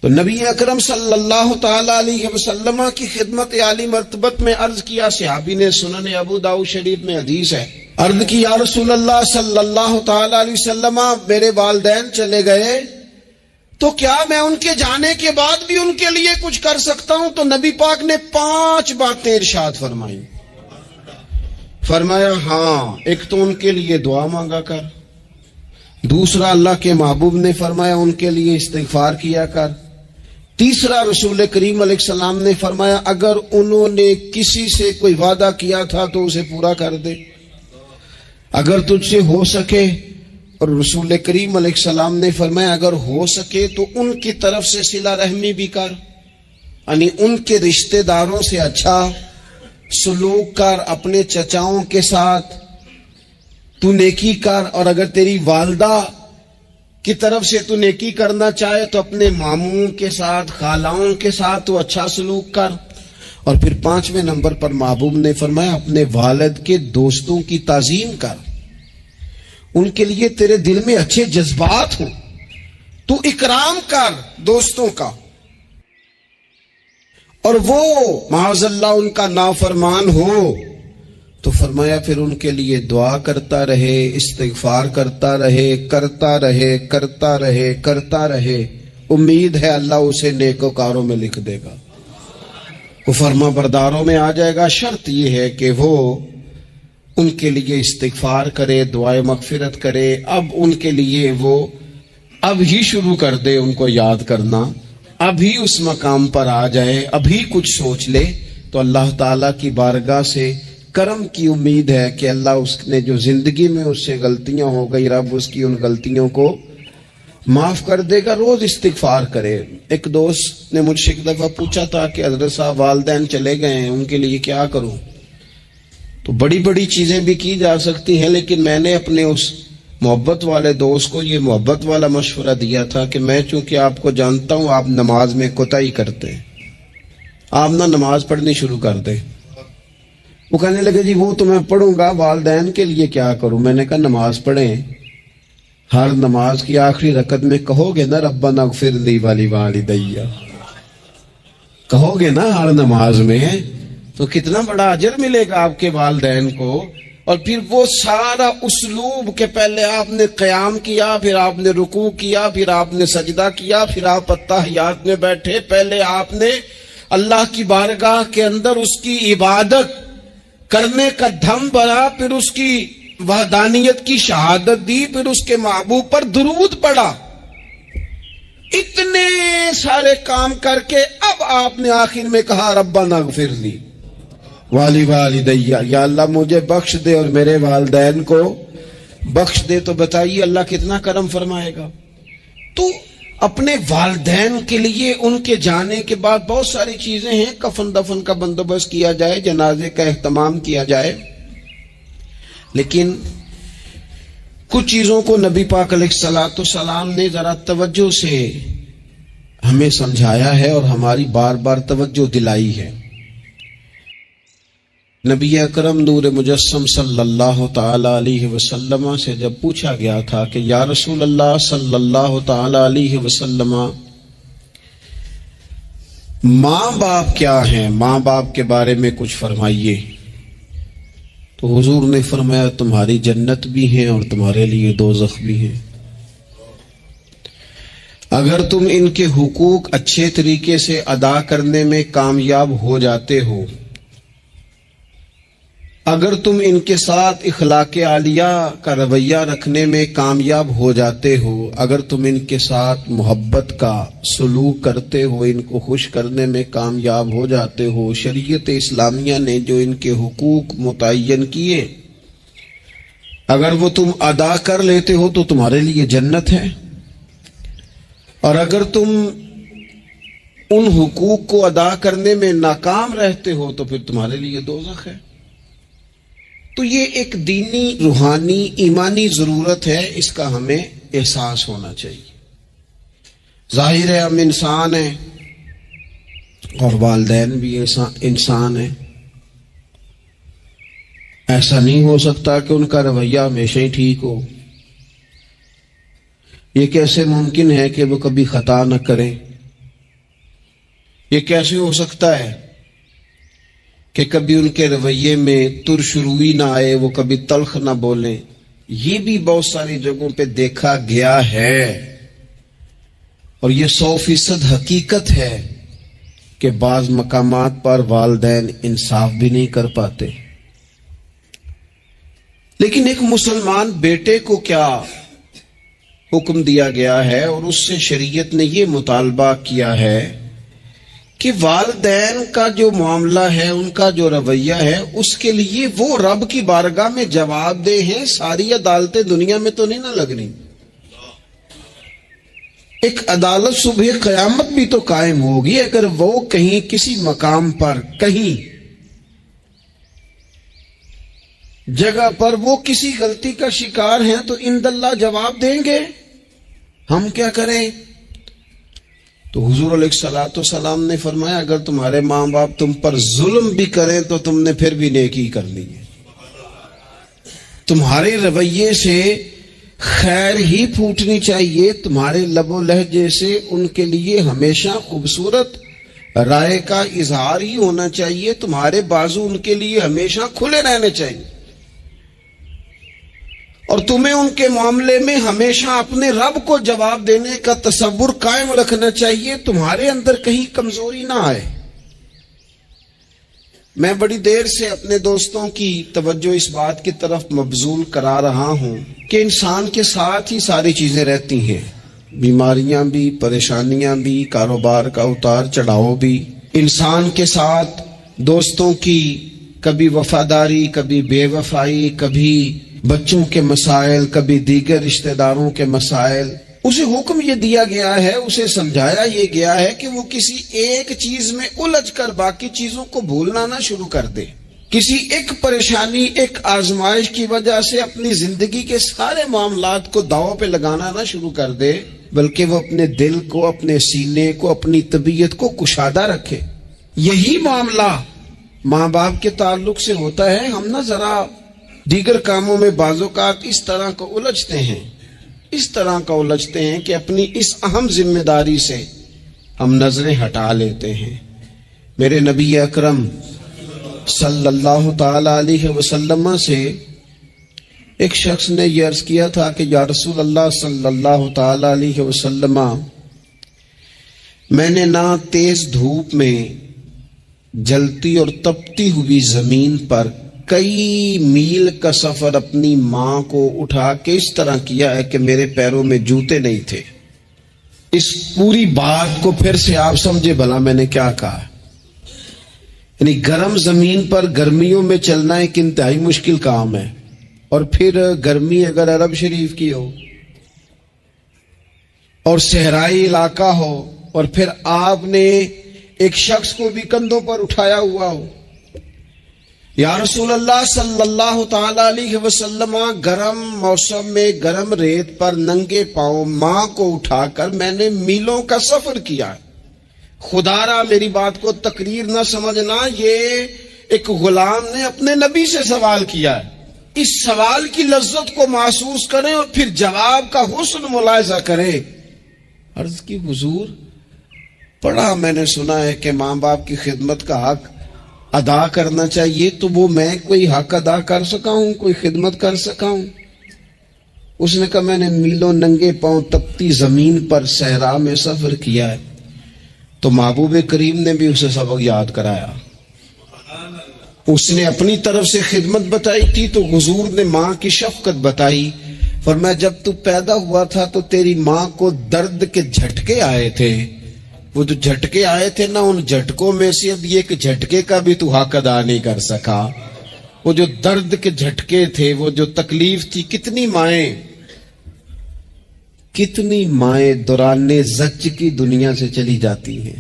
تو نبی اکرم صلی اللہ تعالی علیہ وسلم کی خدمت عالی مرتبت میں عرض کیا، صحابی نے سنن ابو داؤد شریف میں حدیث ہے، عرض کی یا رسول اللہ صلی اللہ تعالی علیہ وسلم میرے والدین چلے گئے تو کیا میں ان کے جانے کے بعد بھی ان کے لیے کچھ کر سکتا ہوں؟ تو نبی پاک نے 5 باتیں ارشاد فرمائی۔ فرمایا ہاں، ایک تو ان کے لیے دعا مانگا کر، دوسرا اللہ کے محبوب نے فرمایا ان کے لیے استغفار کیا کر، تیسرا رسول کریم علیہ السلام نے فرمایا اگر انہوں نے کسی سے کوئی وعدہ کیا تھا تو اسے پورا کر دے، اگر تجھ سے ہو سکے، اور رسول کریم علیہ السلام نے فرمایا اگر ہو سکے تو ان کی طرف سے صلہ رحمی بھی کر، یعنی ان کے رشتہ داروں سے اچھا سلوک کر، اپنے چچاؤں کے ساتھ تو نیکی کر، اور اگر تیری والدہ کی طرف سے تو نیکی کرنا چاہے تو اپنے ماموں کے ساتھ، خالاؤں کے ساتھ تو اچھا سلوک کر، اور پھر 5ویں نمبر پر محبوب نے فرمایا اپنے والد کے دوستوں کی تعظیم کر، ان کے لیے تیرے دل میں اچھے جذبات ہوں، تو اکرام کر دوستوں کا، اور وہ معاذ اللہ ان کا نافرمان ہو تو فرمایا پھر ان کے لیے دعا کرتا رہے، استغفار کرتا رہے، کرتا رہے، کرتا رہے، کرتا رہے، امید ہے اللہ اسے نیکوکاروں میں لکھ دے گا، وہ فرما برداروں میں آ جائے گا۔ شرط یہ ہے کہ وہ ان کے لیے استغفار کرے، دعائے مغفرت کرے، اب ان کے لیے وہ اب ہی شروع کر دے ان کو یاد کرنا، ابھی اس مقام پر آ جائے، ابھی کچھ سوچ لے، تو اللہ تعالیٰ کی بارگاہ سے کرم کی امید ہے کہ اللہ اس نے جو زندگی میں اس سے غلطیاں ہو گئی، رب اس کی ان غلطیوں کو معاف کر دے گا۔ روز استغفار کرے۔ ایک دوست نے مجھ سے ایک دفعہ پوچھا تھا کہ حضرت صاحب والدین چلے گئے ہیں، ان کے لیے کیا کروں؟ تو بڑی بڑی چیزیں بھی کی جا سکتی ہیں، لیکن میں نے اپنے اس محبت والے دوست کو یہ محبت والا مشورہ دیا تھا کہ میں چونکہ آپ کو جانتا ہوں آپ نماز میں کوتاہی کرتے ہیں، آپ نہ نماز پڑھنی شروع کر دیں۔ وہ کہنے لگے جی وہ تو میں پڑھوں گا، والدین کے لیے کیا کروں؟ میں نے کہا نماز پڑھیں، ہر نماز کی آخری رکعت میں کہو گے نا ربنا اغفر لی ولی کہو گے نا ہر نماز میں، تو کتنا بڑا اجر ملے گا آپ کے والدین کو۔ اور پھر وہ سارا اسلوب کہ پہلے آپ نے قیام کیا، پھر آپ نے رکوع کیا، پھر آپ نے سجدہ کیا، پھر آپ التحیات میں بیٹھے، پہلے آپ نے اللہ کی بارگاہ کے اندر اس کی عبادت کرنے کا دھم بھرا، پھر اس کی وحدانیت کی شہادت دی، پھر اس کے محبوب پر درود پڑھا، اتنے سارے کام کر کے اب آپ نے آخر میں کہا ربنا اغفر لی والی والدیہ، یا اللہ مجھے بخش دے اور میرے والدین کو بخش دے۔ تو بتائیے اللہ کتنا کرم فرمائے گا۔ تو اپنے والدین کے لیے ان کے جانے کے بعد بہت ساری چیزیں ہیں، کفن دفن کا بندوبست کیا جائے، جنازے کا اہتمام کیا جائے، لیکن کچھ چیزوں کو نبی پاک علیہ الصلوۃ والسلام نے ذرا توجہ سے ہمیں سمجھایا ہے اور ہماری بار بار توجہ دلائی ہے۔ نبی اکرم نور مجسم صلی اللہ تعالی علیہ وسلم سے جب پوچھا گیا تھا کہ یا رسول اللہ صلی اللہ تعالی علیہ وسلم ماں باپ کیا ہیں، ماں باپ کے بارے میں کچھ فرمائیے، تو حضور نے فرمایا تمہاری جنت بھی ہیں اور تمہارے لیے دوزخ بھی ہیں۔ اگر تم ان کے حقوق اچھے طریقے سے ادا کرنے میں کامیاب ہو جاتے ہو، اگر تم ان کے ساتھ اخلاق عالیہ کا رویہ رکھنے میں کامیاب ہو جاتے ہو، اگر تم ان کے ساتھ محبت کا سلوک کرتے ہو، ان کو خوش کرنے میں کامیاب ہو جاتے ہو، شریعت اسلامیہ نے جو ان کے حقوق متعین کیے اگر وہ تم ادا کر لیتے ہو تو تمہارے لیے جنت ہے، اور اگر تم ان حقوق کو ادا کرنے میں ناکام رہتے ہو تو پھر تمہارے لیے دوزخ ہے۔ تو یہ ایک دینی، روحانی، ایمانی ضرورت ہے، اس کا ہمیں احساس ہونا چاہیے۔ ظاہر ہے ہم انسان ہیں اور والدین بھی انسان ہیں، ایسا نہیں ہو سکتا کہ ان کا رویہ ہمیشہ ہی ٹھیک ہو۔ یہ کیسے ممکن ہے کہ وہ کبھی خطا نہ کریں، یہ کیسے ہو سکتا ہے کہ کبھی ان کے رویے میں ترش روئی نہ آئے، وہ کبھی تلخ نہ بولیں؟ یہ بھی بہت ساری جگہوں پہ دیکھا گیا ہے، اور یہ 100% حقیقت ہے کہ بعض مقامات پر والدین انصاف بھی نہیں کر پاتے۔ لیکن ایک مسلمان بیٹے کو کیا حکم دیا گیا ہے، اور اس سے شریعت نے یہ مطالبہ کیا ہے کہ والدین کا جو معاملہ ہے، ان کا جو رویہ ہے، اس کے لیے وہ رب کی بارگاہ میں جواب دہ ہیں۔ ساری عدالتیں دنیا میں تو نہیں نہ لگنی، ایک عدالت صبح قیامت بھی تو قائم ہوگی۔ اگر وہ کہیں کسی مقام پر، کہیں جگہ پر وہ کسی غلطی کا شکار ہیں تو انداللہ جواب دیں گے۔ ہم کیا کریں؟ تو حضور علیہ الصلوۃ والسلام نے فرمایا اگر تمہارے ماں باپ تم پر ظلم بھی کریں تو تم نے پھر بھی نیکی کرنی ہے۔ تمہارے رویے سے خیر ہی پھوٹنی چاہیے، تمہارے لب و لہجے سے ان کے لیے ہمیشہ خوبصورت رائے کا اظہار ہی ہونا چاہیے، تمہارے بازو ان کے لیے ہمیشہ کھلے رہنے چاہیے، اور تمہیں ان کے معاملے میں ہمیشہ اپنے رب کو جواب دینے کا تصور قائم رکھنا چاہیے، تمہارے اندر کہیں کمزوری نہ آئے۔ میں بڑی دیر سے اپنے دوستوں کی توجہ اس بات کی طرف مبذول کرا رہا ہوں کہ انسان کے ساتھ ہی ساری چیزیں رہتی ہیں، بیماریاں بھی، پریشانیاں بھی، کاروبار کا اتار چڑھاؤ بھی، انسان کے ساتھ دوستوں کی کبھی وفاداری، کبھی بے وفائی، کبھی بچوں کے مسائل، کبھی دیگر رشتہ داروں کے مسائل۔ اسے حکم یہ دیا گیا ہے، اسے سمجھایا یہ گیا ہے کہ وہ کسی ایک چیز میں الجھ کر باقی چیزوں کو بھولنا نہ شروع کر دے، کسی ایک پریشانی، ایک آزمائش کی وجہ سے اپنی زندگی کے سارے معاملات کو داؤ پہ لگانا نہ شروع کر دے، بلکہ وہ اپنے دل کو، اپنے سینے کو، اپنی طبیعت کو کشادہ رکھے۔ یہی معاملہ ماں باپ کے تعلق سے ہوتا ہے۔ ہم نہ ذرا دیگر کاموں میں بعض اوقات اس طرح کو الجھتے ہیں کہ اپنی اس اہم ذمہ داری سے ہم نظریں ہٹا لیتے ہیں۔ میرے نبی اکرم صلی اللہ تعالی علیہ وسلم سے ایک شخص نے یہ عرض کیا تھا کہ یا رسول اللہ صلی اللہ تعالی علیہ وسلم، میں نے نہ تیز دھوپ میں جلتی اور تپتی ہوئی زمین پر کئی میل کا سفر اپنی ماں کو اٹھا کے اس طرح کیا ہے کہ میرے پیروں میں جوتے نہیں تھے۔ اس پوری بات کو پھر سے آپ سمجھے بھلا میں نے کیا کہا۔ یعنی گرم زمین پر گرمیوں میں چلنا ایک انتہائی مشکل کام ہے، اور پھر گرمی اگر عرب شریف کی ہو اور صحرائی علاقہ ہو، اور پھر آپ نے ایک شخص کو بھی کندھوں پر اٹھایا ہوا ہو۔ یا رسول اللہ صلی اللہ تعالی علیہ وسلم، گرم موسم میں گرم ریت پر ننگے پاؤں ماں کو اٹھا کر میں نے میلوں کا سفر کیا ہے۔ خدا را میری بات کو تقریر نہ سمجھنا، یہ ایک غلام نے اپنے نبی سے سوال کیا ہے۔ اس سوال کی لذت کو محسوس کریں اور پھر جواب کا حسن ملاحظہ کریں۔ عرض کی حضور، پڑھا میں نے سنا ہے کہ ماں باپ کی خدمت کا حق ادا کرنا چاہیے، تو وہ میں کوئی حق ادا کر سکا ہوں، کوئی خدمت کر سکا ہوں؟ اس نے کہا میں نے میلوں ننگے پاؤں تپتی زمین پر صحرا میں سفر کیا ہے۔ تو محبوب کریم نے بھی اسے سبق یاد کرایا۔ اس نے اپنی طرف سے خدمت بتائی تھی تو حضور نے ماں کی شفقت بتائی۔ فرمایا جب تو پیدا ہوا تھا تو تیری ماں کو درد کے جھٹکے آئے تھے، وہ جو جھٹکے آئے تھے نا، ان جھٹکوں میں سے اب یہ کہ جھٹکے کا بھی تو حق ادا نہیں کر سکا۔ وہ جو درد کے جھٹکے تھے، وہ جو تکلیف تھی، کتنی مائیں دوران زچ کی دنیا سے چلی جاتی ہیں۔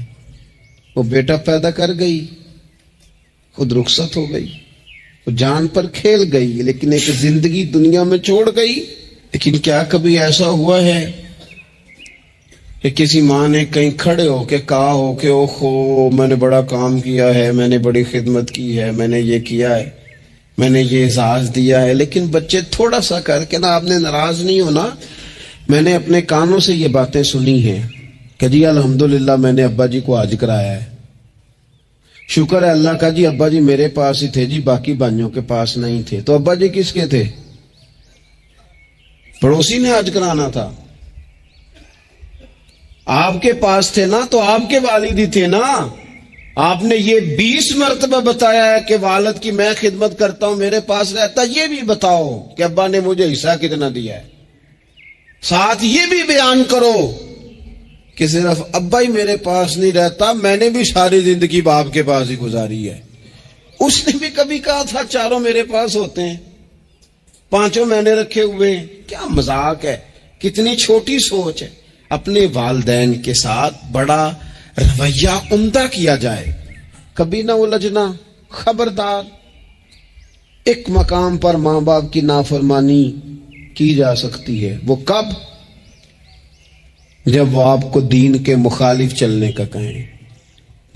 وہ بیٹا پیدا کر گئی، خود رخصت ہو گئی، وہ جان پر کھیل گئی، لیکن ایک زندگی دنیا میں چھوڑ گئی۔ لیکن کیا کبھی ایسا ہوا ہے کہ کسی ماں نے کہیں کھڑے ہو کے کہا ہو کہ اوہو میں نے بڑا کام کیا ہے، میں نے بڑی خدمت کی ہے، میں نے یہ کیا ہے، میں نے یہ اعزاز دیا ہے، لیکن بچے تھوڑا سا کر کے نا، آپ نے ناراض نہیں ہونا، میں نے اپنے کانوں سے یہ باتیں سنی ہیں کہ جی الحمدللہ میں نے ابا جی کو حج کرایا ہے، شکر ہے اللہ کا جی ابا جی میرے پاس ہی تھے جی، باقی بھائیوں کے پاس نہیں تھے۔ تو ابا جی کس کے تھے؟ پڑوسی نے حج کرانا تھا، آپ کے پاس تھے نا، تو آپ کے والد ہی تھے نا۔ آپ نے یہ 20 مرتبہ بتایا ہے کہ والد کی میں خدمت کرتا ہوں، میرے پاس رہتا، یہ بھی بتاؤ کہ ابا نے مجھے حصہ کتنا دیا ہے۔ ساتھ یہ بھی بیان کرو کہ صرف ابا ہی میرے پاس نہیں رہتا، میں نے بھی ساری زندگی باپ کے پاس ہی گزاری ہے۔ اس نے بھی کبھی کہا تھا چاروں میرے پاس ہوتے ہیں، 5 میں نے رکھے ہوئے ہیں۔ کیا مذاق ہے، کتنی چھوٹی سوچ ہے۔ اپنے والدین کے ساتھ بڑا رویہ عمدہ کیا جائے، کبھی نہ الجھنا۔ خبردار، ایک مقام پر ماں باپ کی نافرمانی کی جا سکتی ہے، وہ کب؟ جب وہ آپ کو دین کے مخالف چلنے کا کہیں،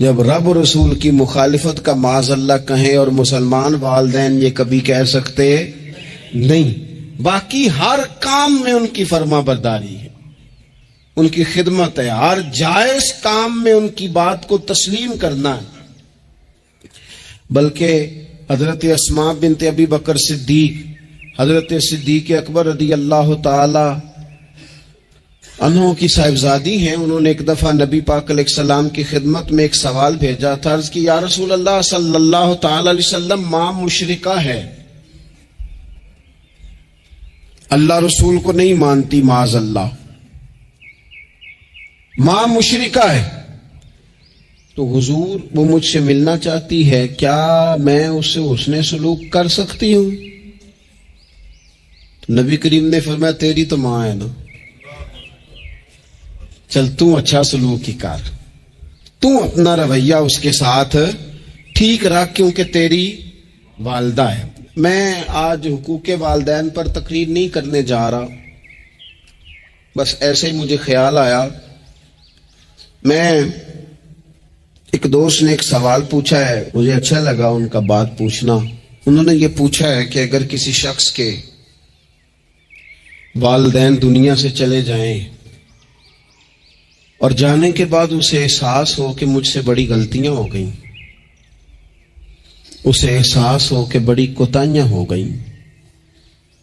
جب رب و رسول کی مخالفت کا معاذ اللہ کہیں، اور مسلمان والدین یہ کبھی کہہ سکتے نہیں۔ باقی ہر کام میں ان کی فرما برداری ہے، ان کی خدمت ہے، ہر جائز کام میں ان کی بات کو تسلیم کرنا ہے۔ بلکہ حضرت اسماء بنت ابی بکر صدیق، حضرت صدیق اکبر رضی اللہ تعالی عنہ کی صاحبزادی ہیں، انہوں نے ایک دفعہ نبی پاک علیہ السلام کی خدمت میں ایک سوال بھیجا تھا، عرض کی یا رسول اللہ صلی اللہ تعالی علیہ وسلم، ماں مشرکہ ہے، اللہ رسول کو نہیں مانتی، معاذ اللہ، ماں مشرکہ ہے، تو حضور وہ مجھ سے ملنا چاہتی ہے، کیا میں اس سے حسن سلوک کر سکتی ہوں؟ تو نبی کریم نے فرمایا تیری تو ماں ہے نا، چل تو اچھا سلوک ہی کر، تو اپنا رویہ اس کے ساتھ ٹھیک رکھ، کیونکہ تیری والدہ ہے۔ میں آج حقوق والدین پر تقریر نہیں کرنے جا رہا، بس ایسے ہی مجھے خیال آیا۔ میں ایک دوست نے ایک سوال پوچھا ہے، مجھے اچھا لگا ان کا بات پوچھنا۔ انہوں نے یہ پوچھا ہے کہ اگر کسی شخص کے والدین دنیا سے چلے جائیں اور جانے کے بعد اسے احساس ہو کہ مجھ سے بڑی غلطیاں ہو گئیں، اسے احساس ہو کہ بڑی کوتاہیاں ہو گئیں،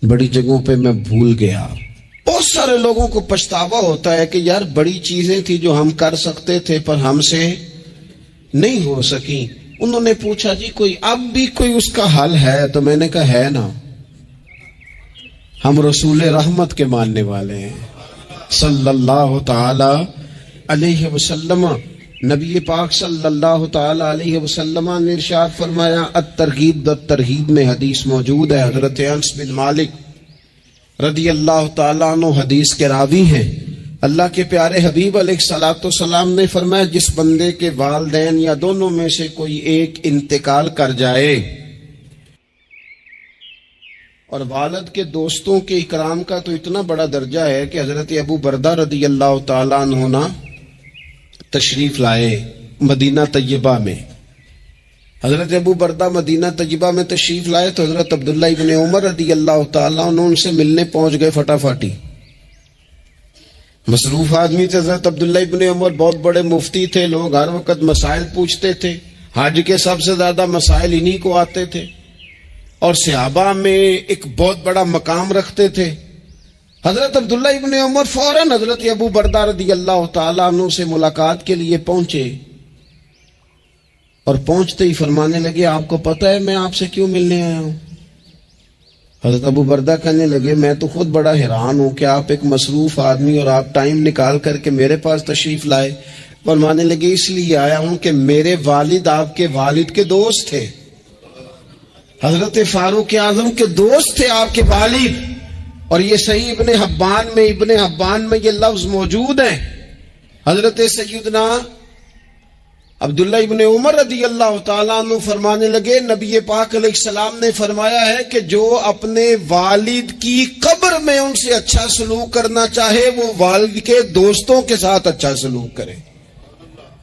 بڑی جگہوں پہ میں بھول گیا۔ بہت سارے لوگوں کو پچھتاوا ہوتا ہے کہ یار بڑی چیزیں تھی جو ہم کر سکتے تھے پر ہم سے نہیں ہو سکی۔ انہوں نے پوچھا جی کوئی اب بھی کوئی اس کا حل ہے؟ تو میں نے کہا ہے نا، ہم رسول رحمت کے ماننے والے ہیں صلی اللہ تعالی علیہ وسلم۔ نبی پاک صلی اللہ تعالی علیہ وسلم نے ارشاد فرمایا، الترغیب الترہیب میں حدیث موجود ہے، حضرت انس بن مالک رضی اللہ تعالیٰ عنہ حدیث کے راوی ہیں۔ اللہ کے پیارے حبیب علیہ الصلوۃ والسلام نے فرمایا، جس بندے کے والدین یا دونوں میں سے کوئی ایک انتقال کر جائے، اور والد کے دوستوں کے اکرام کا تو اتنا بڑا درجہ ہے کہ حضرت ابو بردہ رضی اللہ تعالیٰ عنہ تشریف لائے مدینہ طیبہ میں۔ حضرت ابو بردہ مدینہ طیبہ میں تشریف لائے تو حضرت عبداللہ ابن عمر رضی اللہ تعالیٰ عنہ ان سے ملنے پہنچ گئے فٹافٹی۔ مصروف آدمی تھے حضرت عبداللہ ابن عمر، بہت بڑے مفتی تھے، لوگ ہر وقت مسائل پوچھتے تھے، حج کے سب سے زیادہ مسائل انہی کو آتے تھے، اور صحابہ میں ایک بہت بڑا مقام رکھتے تھے۔ حضرت عبداللہ ابن عمر فوراً حضرت ابو بردہ رضی اللہ تعالیٰ عنہ سے ملاقات کے لیے پہنچے، اور پہنچتے ہی فرمانے لگے، آپ کو پتہ ہے میں آپ سے کیوں ملنے آیا ہوں؟ حضرت ابو بردہ کہنے لگے، میں تو خود بڑا حیران ہوں کہ آپ ایک مصروف آدمی اور آپ ٹائم نکال کر کے میرے پاس تشریف لائے۔ فرمانے لگے، اس لیے آیا ہوں کہ میرے والد آپ کے والد کے دوست تھے، حضرت فاروق اعظم کے دوست تھے آپ کے والد، اور یہ صحیح ابن حبان میں یہ لفظ موجود ہے۔ حضرت سیدنا عبداللہ ابن عمر رضی اللہ تعالیٰ عنہ فرمانے لگے، نبی پاک علیہ السلام نے فرمایا ہے کہ جو اپنے والد کی قبر میں ان سے اچھا سلوک کرنا چاہے وہ والد کے دوستوں کے ساتھ اچھا سلوک کرے،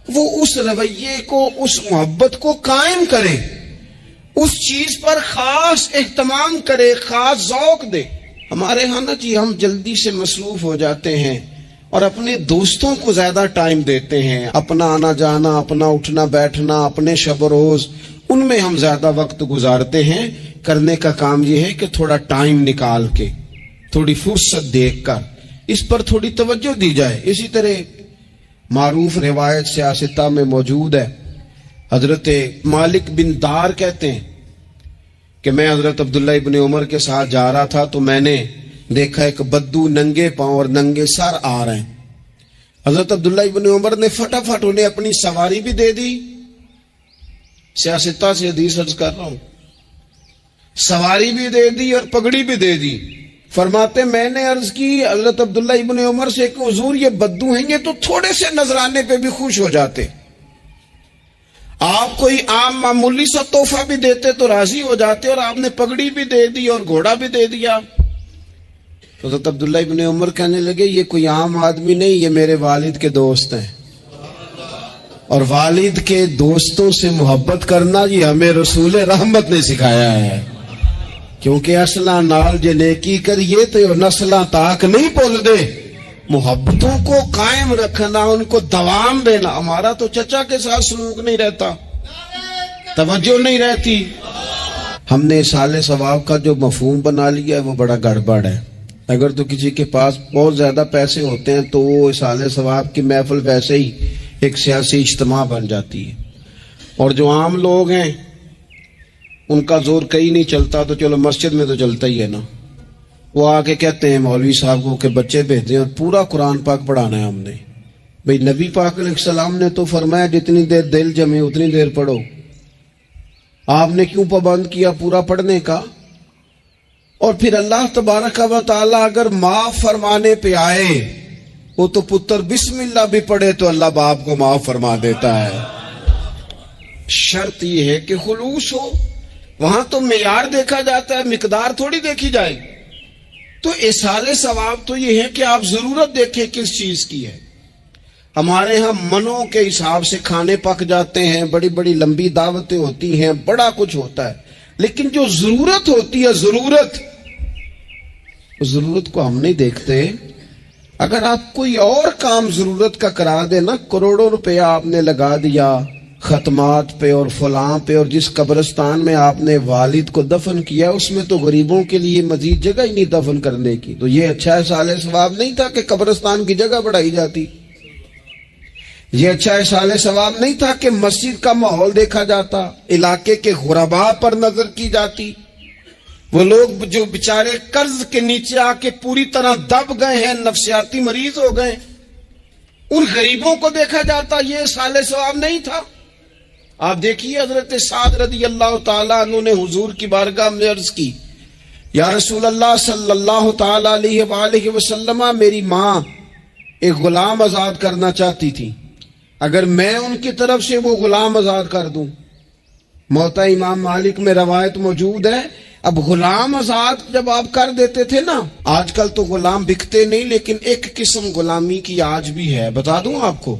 وہ اس رویے کو، اس محبت کو قائم کرے، اس چیز پر خاص اہتمام کرے، خاص ذوق دے۔ ہمارے ہاں نا جی ہم جلدی سے مصروف ہو جاتے ہیں، اور اپنے دوستوں کو زیادہ ٹائم دیتے ہیں. اپنا آنا جانا، اپنا اٹھنا بیٹھنا، اپنے شب و روز، ان میں ہم زیادہ وقت گزارتے ہیں. کرنے کا کام یہ ہے کہ تھوڑا ٹائم نکال کے، تھوڑی فرصت دیکھ کر اس پر تھوڑی توجہ دی جائے. اسی طرح معروف روایت سیاستہ میں موجود ہے، حضرت مالک بن دار کہتے ہیں کہ میں حضرت عبداللہ ابن عمر کے ساتھ جا رہا تھا تو میں نے دیکھا ایک بدو ننگے پاؤں اور ننگے سر آ رہے ہیں. حضرت عبداللہ ابن عمر نے فٹافٹ انہیں اپنی سواری بھی دے دی. سیاستہ سے حدیث عرض کر رہا ہوں، سواری بھی دے دی اور پگڑی بھی دے دی. فرماتے میں نے عرض کی حضرت عبداللہ ابن عمر سے کہ حضور یہ بدو ہیں، یہ تو تھوڑے سے نذرانے پہ بھی خوش ہو جاتے، آپ کوئی عام معمولی سا تحفہ بھی دیتے تو راضی ہو جاتے، اور آپ نے پگڑی بھی دے دی اور گھوڑا بھی دے دیا. حضرت عبداللہ ابن عمر کہنے لگے یہ کوئی عام آدمی نہیں، یہ میرے والد کے دوست ہیں، اور والد کے دوستوں سے محبت کرنا یہ ہمیں رسول رحمت نے سکھایا ہے. کیونکہ اصلا نال جے نیکی کریے تو نسلاں تاک نہیں بھول دے. محبتوں کو قائم رکھنا، ان کو دوام دینا. ہمارا تو چچا کے ساتھ سلوک نہیں رہتا، توجہ نہیں رہتی. ہم نے اصالِ ثواب کا جو مفہوم بنا لیا ہے وہ بڑا گڑبڑ ہے. اگر تو کسی کے پاس بہت زیادہ پیسے ہوتے ہیں تو وہ اصالِ ثواب کی محفل ویسے ہی ایک سیاسی اجتماع بن جاتی ہے. اور جو عام لوگ ہیں ان کا زور کہیں نہیں چلتا تو چلو مسجد میں تو چلتا ہی ہے نا. وہ آ کے کہتے ہیں مولوی صاحب کو کہ بچے بھیجیں اور پورا قرآن پاک پڑھانا ہے ہم نے. بھئی نبی پاک علیہ السلام نے تو فرمایا جتنی دیر دل جمے اتنی دیر پڑھو. آپ نے کیوں پابند کیا پورا پڑھنے کا؟ اور پھر اللہ تبارک و تعالیٰ اگر معاف فرمانے پہ آئے وہ تو پتر بسم اللہ بھی پڑھے تو اللہ باپ کو معاف فرما دیتا ہے. شرط یہ ہے کہ خلوص ہو. وہاں تو معیار دیکھا جاتا ہے، مقدار تھوڑی دیکھی جائے. تو اصالِ ثواب تو یہ ہے کہ آپ ضرورت دیکھیں کس چیز کی ہے. ہمارے ہاں منوں کے حساب سے کھانے پک جاتے ہیں، بڑی بڑی لمبی دعوتیں ہوتی ہیں، بڑا کچھ ہوتا ہے، لیکن جو ضرورت ہوتی ہے، ضرورت کو ہم نہیں دیکھتے. اگر آپ کوئی اور کام ضرورت کا کرا دے نا، کروڑوں روپے آپ نے لگا دیا ختمات پہ اور فلاں پہ، اور جس قبرستان میں آپ نے والد کو دفن کیا اس میں تو غریبوں کے لیے مزید جگہ ہی نہیں دفن کرنے کی، تو یہ اچھا اصالِ ثواب نہیں تھا کہ قبرستان کی جگہ بڑھائی جاتی. یہ اچھا اصالِ ثواب نہیں تھا کہ مسجد کا ماحول دیکھا جاتا، علاقے کے غرباء پر نظر کی جاتی. وہ لوگ جو بیچارے قرض کے نیچے آ کے پوری طرح دب گئے ہیں، نفسیاتی مریض ہو گئے، ان غریبوں کو دیکھا جاتا. یہ اصالِ ثواب نہیں تھا. آپ دیکھیے حضرت سعد رضی اللہ تعالیٰ عنہ نے حضور کی بارگاہ میں عرض کی، یا رسول اللہ صلی اللہ تعالیٰ علیہ وآلہ وسلم، میری ماں ایک غلام آزاد کرنا چاہتی تھی، اگر میں ان کی طرف سے وہ غلام آزاد کر دوں. موطا امام مالک میں روایت موجود ہے. اب غلام آزاد جب آپ کر دیتے تھے نا، آج کل تو غلام بکتے نہیں، لیکن ایک قسم غلامی کی آج بھی ہے. بتا دوں آپ کو،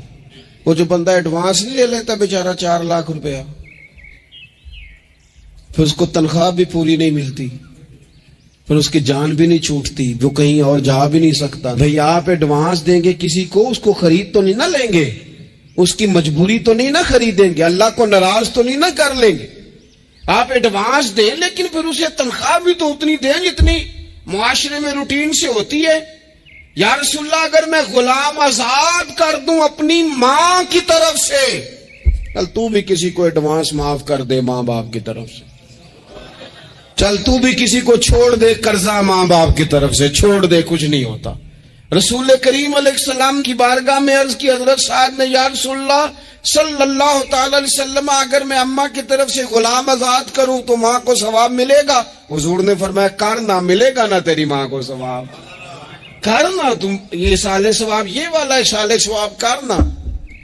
وہ جو بندہ ایڈوانس نہیں لے لیتا بیچارہ 4 لاکھ روپیہ، پھر اس کو تنخواہ بھی پوری نہیں ملتی، پھر اس کی جان بھی نہیں چھوٹتی، وہ کہیں اور جا بھی نہیں سکتا. بھئی آپ ایڈوانس دیں گے کسی کو، اس کو خرید تو نہیں نہ لیں گے، اس کی مجبوری تو نہیں نہ خریدیں گے، اللہ کو ناراض تو نہیں نہ کر لیں گے. آپ ایڈوانس دیں لیکن پھر اسے تنخواہ بھی تو اتنی دیں جتنی معاشرے میں روٹین سے ہوتی ہے. یا رسول اللہ اگر میں غلام آزاد کر دوں اپنی ماں کی طرف سے، چل تو بھی کسی کو ایڈوانس معاف کر دے ماں باپ کی طرف سے، چل تو بھی کسی کو چھوڑ دے قرضہ ماں باپ کی طرف سے چھوڑ دے، کچھ نہیں ہوتا. رسول کریم علیہ السلام کی بارگاہ میں عرض کی حضرت سعد نے، یا رسول اللہ صلی اللہ تعالی علیہ وسلم، اگر میں اماں کی طرف سے غلام آزاد کروں تو ماں کو ثواب ملے گا؟ حضور نے فرمایا کرنا، ملے گا نا تیری ماں کو ثواب، کرنا تم یہ اصالِ ثواب، یہ والا اصالِ ثواب کرنا.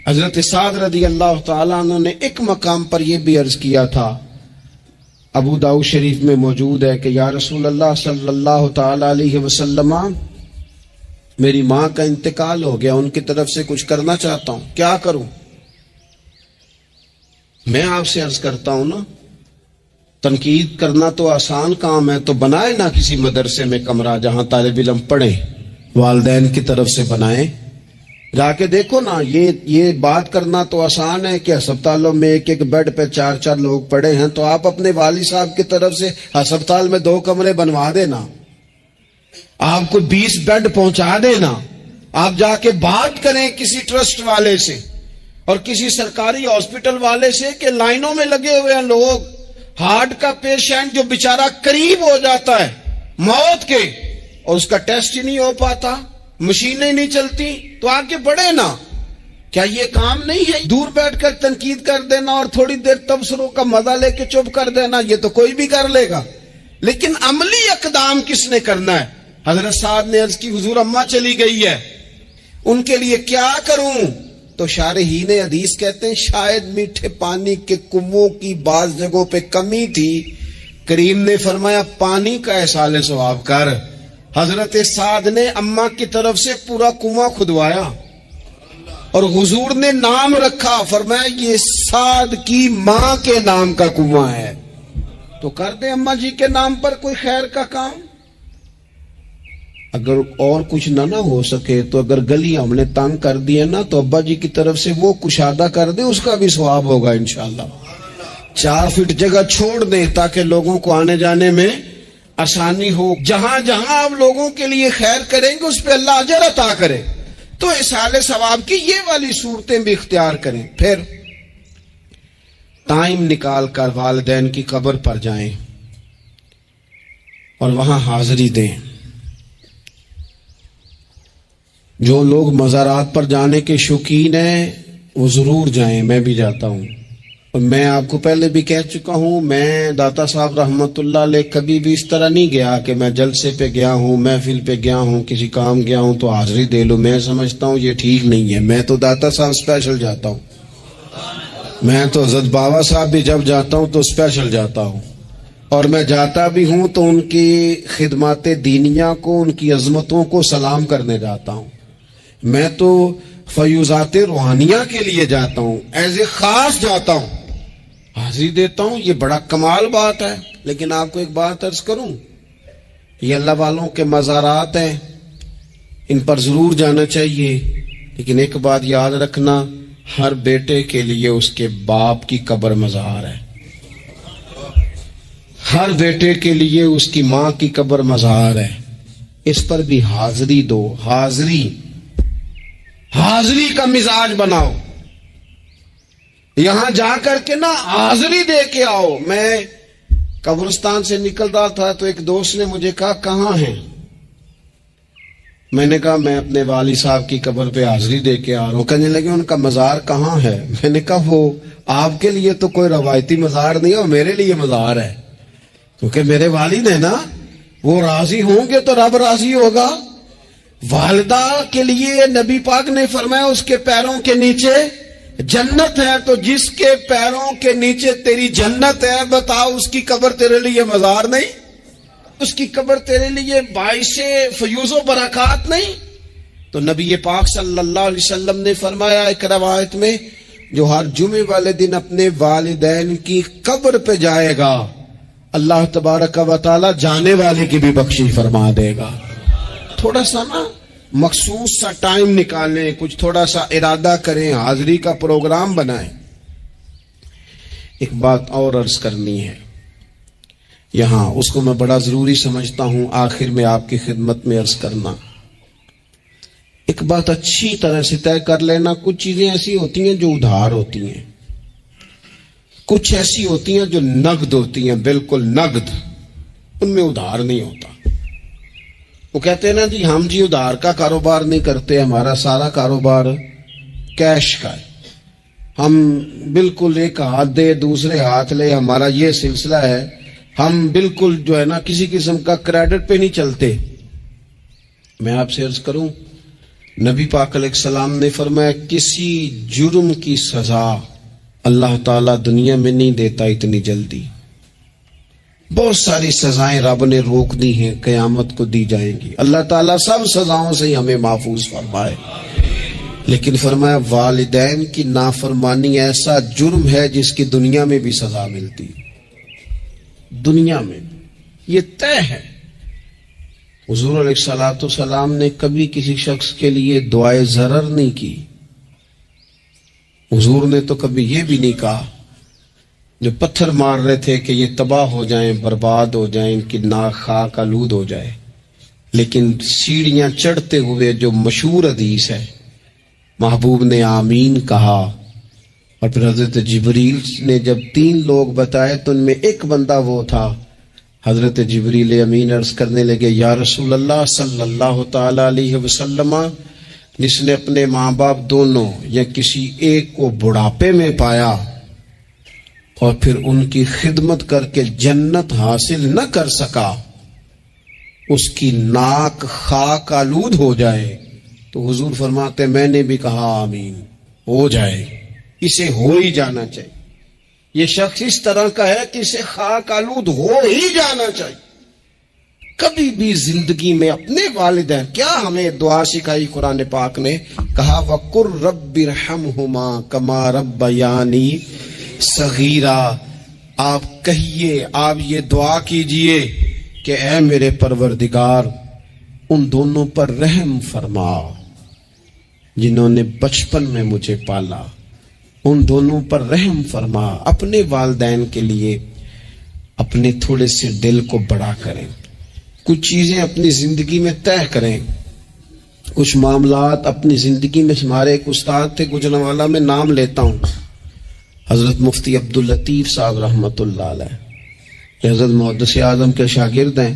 حضرت سعد رضی اللہ تعالیٰ عنہ نے ایک مقام پر یہ بھی عرض کیا تھا، ابو داؤد شریف میں موجود ہے کہ یا رسول اللہ صلی اللہ تعالی علیہ وسلم، میری ماں کا انتقال ہو گیا، ان کی طرف سے کچھ کرنا چاہتا ہوں، کیا کروں؟ میں آپ سے عرض کرتا ہوں نا، تنقید کرنا تو آسان کام ہے، تو بنائے نا کسی مدرسے میں کمرہ جہاں طالب علم پڑھیں، والدین کی طرف سے بنائیں، جا کے دیکھو نا، یہ بات کرنا تو آسان ہے کہ ہسپتالوں میں ایک ایک بیڈ پہ 4 لوگ پڑے ہیں، تو آپ اپنے والد صاحب کی طرف سے ہسپتال میں 2 کمرے بنوا دینا، آپ کو 20 بیڈ پہنچا دینا، آپ جا کے بات کریں کسی ٹرسٹ والے سے اور کسی سرکاری ہاسپٹل والے سے کہ لائنوں میں لگے ہوئے ہیں لوگ، ہارٹ کا پیشنٹ جو بیچارہ قریب ہو جاتا ہے موت کے اور اس کا ٹیسٹ ہی نہیں ہو پاتا، مشینیں نہیں چلتی، تو آگے بڑھے نا۔ کیا یہ کام نہیں ہے؟ دور بیٹھ کر تنقید کر دینا اور تھوڑی دیر تبصروں کا مزہ لے کے چپ کر دینا، یہ تو کوئی بھی کر لے گا، لیکن عملی اقدام کس نے کرنا ہے؟ حضرت صاحب نے عرض کی حضور اماں چلی گئی ہے، ان کے لیے کیا کروں؟ تو شارحین حدیث کہتے ہیں شاید میٹھے پانی کے کنووں کی بعض جگہوں پہ کمی تھی، کریم نے فرمایا پانی کا احسال ثواب کر۔ حضرت سعد نے اماں کی طرف سے پورا کنواں کھدوایا اور حضور نے نام رکھا، فرمایا یہ سعد کی ماں کے نام کا کنواں ہے، تو کر دیں اماں جی کے نام پر کوئی خیر کا کام۔ اگر اور کچھ نہ ہو سکے تو اگر گلی ہم نے تنگ کر دی نا تو ابا جی کی طرف سے وہ کشادہ کر دیں، اس کا بھی ثواب ہوگا انشاءاللہ۔ 4 فٹ جگہ چھوڑ دیں تاکہ لوگوں کو آنے جانے میں آسانی ہو۔ جہاں جہاں آپ لوگوں کے لیے خیر کریں گے اس پہ اللہ اجر عطا کرے، تو احسال ثواب کی یہ والی صورتیں بھی اختیار کریں۔ پھر ٹائم نکال کر والدین کی قبر پر جائیں اور وہاں حاضری دیں۔ جو لوگ مزارات پر جانے کے شوقین ہیں وہ ضرور جائیں، میں بھی جاتا ہوں، اور میں آپ کو پہلے بھی کہہ چکا ہوں، میں داتا صاحب رحمت اللہ علیہ کبھی بھی اس طرح نہیں گیا کہ میں جلسے پہ گیا ہوں، محفل پہ گیا ہوں، کسی کام گیا ہوں تو حاضری دے لوں۔ میں سمجھتا ہوں یہ ٹھیک نہیں ہے، میں تو داتا صاحب اسپیشل جاتا ہوں، میں تو حضرت بابا صاحب بھی جب جاتا ہوں تو اسپیشل جاتا ہوں، اور میں جاتا بھی ہوں تو ان کی خدمات دینیہ کو، ان کی عظمتوں کو سلام کرنے جاتا ہوں۔ میں تو فیوزات روحانیہ کے لیے جاتا ہوں، ایز اے خاص جاتا ہوں، حاضری دیتا ہوں، یہ بڑا کمال بات ہے۔ لیکن آپ کو ایک بات عرض کروں، یہ اللہ والوں کے مزارات ہیں، ان پر ضرور جانا چاہیے، لیکن ایک بات یاد رکھنا، ہر بیٹے کے لیے اس کے باپ کی قبر مزار ہے، ہر بیٹے کے لیے اس کی ماں کی قبر مزار ہے، اس پر بھی حاضری دو۔ حاضری کا مزاج بناؤ، یہاں جا کر کے نا حاضری دے کے آؤ۔ میں قبرستان سے نکل رہا تھا تو ایک دوست نے مجھے کہا کہاں ہیں؟ میں نے کہا میں اپنے والد صاحب کی قبر پہ حاضری دے کے آ رہا ہوں۔ کہنے لگے ان کا مزار کہاں ہے؟ میں نے کہا وہ آپ کے لیے تو کوئی روایتی مزار نہیں ہے، میرے لیے مزار ہے، کیونکہ میرے والد ہیں نا، وہ راضی ہوں گے تو رب راضی ہوگا۔ والدہ کے لیے نبی پاک نے فرمایا اس کے پیروں کے نیچے جنت ہے، تو جس کے پیروں کے نیچے تیری جنت ہے، بتا اس کی قبر تیرے لیے مزار نہیں؟ اس کی قبر تیرے لیے باعث فیوز و برکات نہیں؟ تو نبی پاک صلی اللہ علیہ وسلم نے فرمایا ایک روایت میں، جو ہر جمعے والے دن اپنے والدین کی قبر پہ جائے گا، اللہ تبارک و تعالی جانے والے کی بھی بخشش فرما دے گا۔ تھوڑا سا نا مخصوص سا ٹائم نکالیں، کچھ تھوڑا سا ارادہ کریں، حاضری کا پروگرام بنائیں۔ ایک بات اور عرض کرنی ہے یہاں، اس کو میں بڑا ضروری سمجھتا ہوں آخر میں آپ کی خدمت میں عرض کرنا۔ ایک بات اچھی طرح سے طے کر لینا، کچھ چیزیں ایسی ہوتی ہیں جو ادھار ہوتی ہیں، کچھ ایسی ہوتی ہیں جو نقد ہوتی ہیں، بالکل نقد، ان میں ادھار نہیں ہوتا۔ وہ کہتے ہیں نا جی ہم جی ادھار کا کاروبار نہیں کرتے، ہمارا سارا کاروبار کیش کا ہے، ہم بالکل ایک ہاتھ دے دوسرے ہاتھ لے، ہمارا یہ سلسلہ ہے، ہم بالکل جو ہے نا کسی قسم کا کریڈٹ پہ نہیں چلتے۔ میں آپ سے عرض کروں، نبی پاک علیہ السلام نے فرمایا کسی جرم کی سزا اللہ تعالیٰ دنیا میں نہیں دیتا اتنی جلدی، بہت ساری سزائیں رب نے روک دی ہیں، قیامت کو دی جائیں گی، اللہ تعالیٰ سب سزاؤں سے ہمیں محفوظ فرمائے۔ لیکن فرمایا والدین کی نافرمانی ایسا جرم ہے جس کی دنیا میں بھی سزا ملتی، دنیا میں یہ طے ہے۔ حضور علیہ الصلوۃ والسلام نے کبھی کسی شخص کے لیے دعائے ضرر نہیں کی. حضور نے تو کبھی یہ بھی نہیں کہا جو پتھر مار رہے تھے کہ یہ تباہ ہو جائیں، برباد ہو جائیں، ان کی ناک خاک آلود ہو جائے، لیکن سیڑھیاں چڑھتے ہوئے جو مشہور حدیث ہے محبوب نے آمین کہا. اور پھر حضرت جبریل نے جب 3 لوگ بتائے تو ان میں ایک بندہ وہ تھا. حضرت جبریل امین عرض کرنے لگے یا رسول اللہ صلی اللہ تعالی علیہ وسلم، جس نے اپنے ماں باپ دونوں یا کسی ایک کو بڑھاپے میں پایا اور پھر ان کی خدمت کر کے جنت حاصل نہ کر سکا، اس کی ناک خاک آلود ہو جائے، تو حضور فرماتے میں نے بھی کہا آمین، ہو جائے، اسے ہو ہی جانا چاہیے. یہ شخص اس طرح کا ہے کہ اسے خاک آلود ہو ہی جانا چاہیے. کبھی بھی زندگی میں اپنے والدین، کیا ہمیں دعا سکھائی قرآن پاک نے؟ کہا وَقُلْ رَبِّ ارْحَمْهُمَا كَمَا رَبَّيَانِي صَغِيرًا. آپ کہیے، آپ یہ دعا کیجئے کہ اے میرے پروردگار ان دونوں پر رحم فرما جنہوں نے بچپن میں مجھے پالا، ان دونوں پر رحم فرما. اپنے والدین کے لیے اپنے تھوڑے سے دل کو بڑا کریں، کچھ چیزیں اپنی زندگی میں طے کریں، کچھ معاملات اپنی زندگی میں. ہمارے ایک استاد تھے گجرانوالہ میں، نام لیتا ہوں، حضرت مفتی عبداللطیف صاحب رحمۃ اللہ علیہ، یہ حضرت محدث اعظم کے شاگرد ہیں،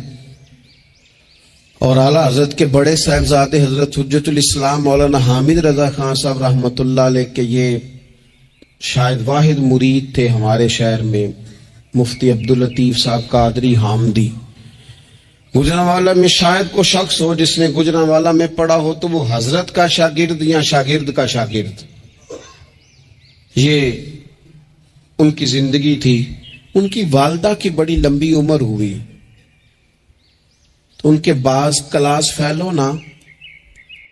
اور اعلیٰ حضرت کے بڑے صاحبزادے حضرت حجت الاسلام مولانا حامد رضا خان صاحب رحمۃ اللہ علیہ کے یہ شاید واحد مرید تھے ہمارے شہر میں، مفتی عبداللطیف صاحب قادری حامدی. گجرانوالہ میں شاید کوئی شخص ہو جس نے گجرانوالہ میں پڑھا ہو تو وہ حضرت کا شاگرد یا شاگرد کا شاگرد. یہ ان کی زندگی تھی. ان کی والدہ کی بڑی لمبی عمر ہوئی تو ان کے بعض کلاس فیلو نا